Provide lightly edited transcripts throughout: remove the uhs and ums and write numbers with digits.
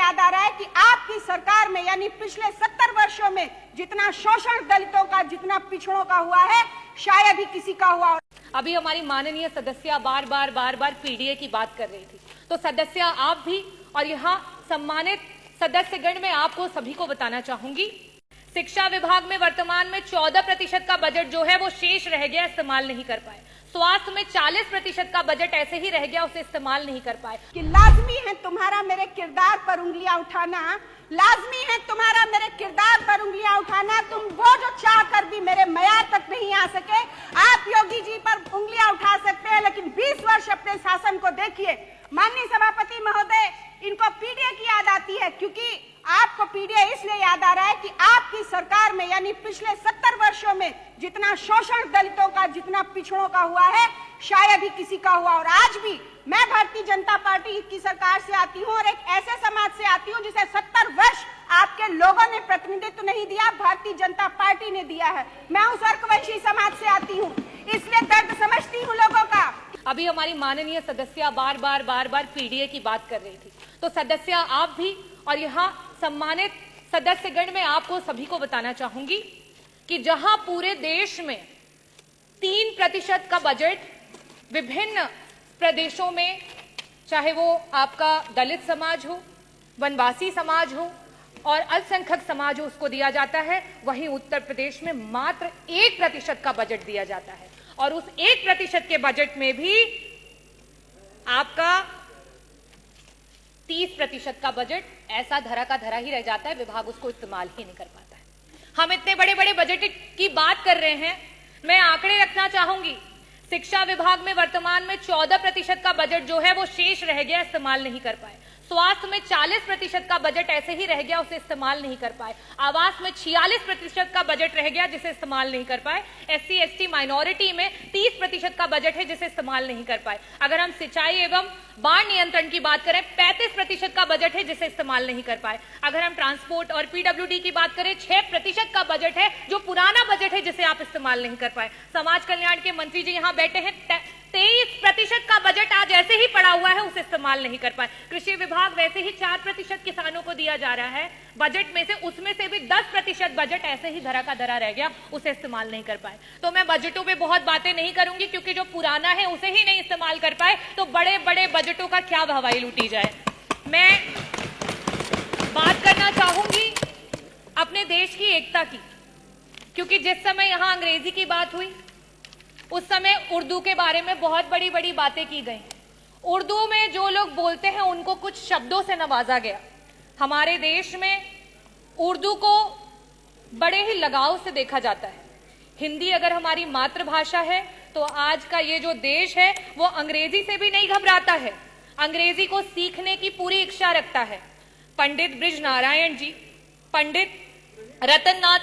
याद आ रहा है कि आपकी सरकार में यानी पिछले 70 वर्षों में जितना शोषण दलितों का, जितना पिछड़ों का हुआ है, शायद ही किसी का हुआ। अभी हमारी माननीय सदस्य बार बार पीडीए की बात कर रही थी, तो सदस्य आप भी और यहाँ सम्मानित सदस्यगण में आपको सभी को बताना चाहूंगी, शिक्षा विभाग में वर्तमान में 14% का बजट जो है वो शेष रह गया, इस्तेमाल नहीं कर पाए। स्वास्थ्य में 40% का बजट ऐसे ही रह गया, उसे इस्तेमाल नहीं कर पाए। कि लाजमी है तुम्हारा मेरे किरदार पर उंगलियां उठाना, लाजमी है तुम्हारा मेरे किरदार पर उंगलियां उठाना। तुम वो जो चाह कर भी मेरे मयार तक नहीं आ सके, आप योगी जी पर उंगलियां उठा सकते हैं, लेकिन 20 वर्ष अपने शासन को देखिए। माननीय सभापति महोदय, इनको पीडीए की याद आती है, क्योंकि आपको पीडीए इसलिए याद आ रहा है कि आपकी सरकार में यानी पिछले 70 वर्षों में जितना शोषण दलितों का, जितना पिछड़ों का हुआ है, शायद ही किसी का हुआ। और आज भी मैं भारतीय जनता पार्टी की सरकार से आती हूँ और एक ऐसे समाज से आती हूँ जिसे 70 वर्ष आपके लोगों ने प्रतिनिधित्व नहीं दिया, भारतीय जनता पार्टी ने दिया है। मैं उस अर्कवंशी समाज से आती हूँ, इसलिए दर्द समझती हूँ लोगों का। अभी हमारी माननीय सदस्य बार बार पीडीए की बात कर रही थी, तो सदस्य आप भी और यहाँ सम्मानित सदस्यगण में आपको सभी को बताना चाहूंगी कि जहां पूरे देश में 3% का बजट विभिन्न प्रदेशों में, चाहे वो आपका दलित समाज हो, वनवासी समाज हो और अल्पसंख्यक समाज हो, उसको दिया जाता है, वहीं उत्तर प्रदेश में मात्र 1% का बजट दिया जाता है। और उस 1% के बजट में भी आपका 30% का बजट ऐसा धरा का धरा ही रह जाता है, विभाग उसको इस्तेमाल ही नहीं कर पाता है। हम इतने बड़े बड़े बजट की बात कर रहे हैं, मैं आंकड़े रखना चाहूंगी। शिक्षा विभाग में वर्तमान में 14% का बजट जो है वो शेष रह गया, इस्तेमाल नहीं कर पाए। स्वास्थ्य में 40% का बजट ऐसे ही रह गया, उसे इस्तेमाल नहीं कर पाए। आवास में 46% का बजट रह गया, जिसे इस्तेमाल नहीं कर पाए। SC ST माइनॉरिटी में 30% का बजट है, जिसे इस्तेमाल नहीं कर पाए। अगर हम सिंचाई एवं बाढ़ नियंत्रण की बात करें, 35% का बजट है, जिसे इस्तेमाल नहीं कर पाए। अगर हम ट्रांसपोर्ट और PWD की बात करें, 6% का बजट है, जो पुराना बजट है, जिसे आप इस्तेमाल नहीं कर पाए। समाज कल्याण के मंत्री जी यहाँ बैठे हैं, 23% का बजट आज ऐसे ही पड़ा हुआ है, उसे इस्तेमाल नहीं कर पाए। कृषि विभाग वैसे ही 4% किसानों को दिया जा रहा है बजट में से, उसमें से भी 10% बजट ऐसे ही धरा का धरा रह गया, उसे इस्तेमाल नहीं कर पाए। तो मैं बजटों पे बहुत बातें नहीं करूंगी, क्योंकि जो पुराना है उसे ही नहीं इस्तेमाल कर पाए, तो बड़े बड़े बजटों का क्या हवाई लूटी जाए। मैं बात करना चाहूंगी अपने देश की एकता की, क्योंकि जिस समय यहां अंग्रेजी की बात हुई, उस समय उर्दू के बारे में बहुत बड़ी बड़ी बातें की गई। उर्दू में जो लोग बोलते हैं उनको कुछ शब्दों से नवाजा गया। हमारे देश में उर्दू को बड़े ही लगाव से देखा जाता है। हिंदी अगर हमारी मातृभाषा है, तो आज का ये जो देश है वो अंग्रेजी से भी नहीं घबराता है, अंग्रेजी को सीखने की पूरी इच्छा रखता है। पंडित ब्रिज नारायण जी, पंडित रतन नाथ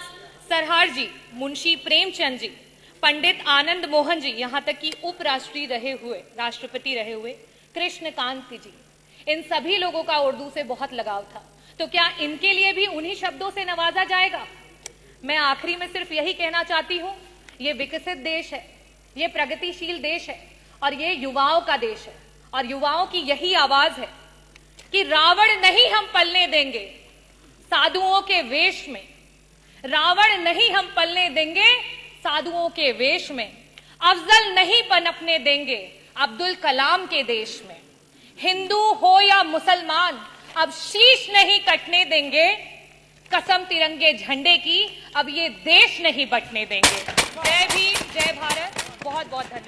सरहार जी, मुंशी प्रेमचंद जी, पंडित आनंद मोहन जी, यहां तक कि उपराष्ट्रपति रहे हुए कृष्णकांत जी, इन सभी लोगों का उर्दू से बहुत लगाव था। तो क्या इनके लिए भी उन्हीं शब्दों से नवाजा जाएगा? मैं आखिरी में सिर्फ यही कहना चाहती हूं, ये विकसित देश है, ये प्रगतिशील देश है और ये युवाओं का देश है, और युवाओं की यही आवाज है कि रावण नहीं हम पलने देंगे साधुओं के वेश में, रावण नहीं हम पलने देंगे साधुओं के वेश में, अफजल नहीं पनपने देंगे अब्दुल कलाम के देश में, हिंदू हो या मुसलमान अब शीश नहीं कटने देंगे, कसम तिरंगे झंडे की अब ये देश नहीं बटने देंगे। जय भीम, जय भारत, बहुत बहुत धन्यवाद।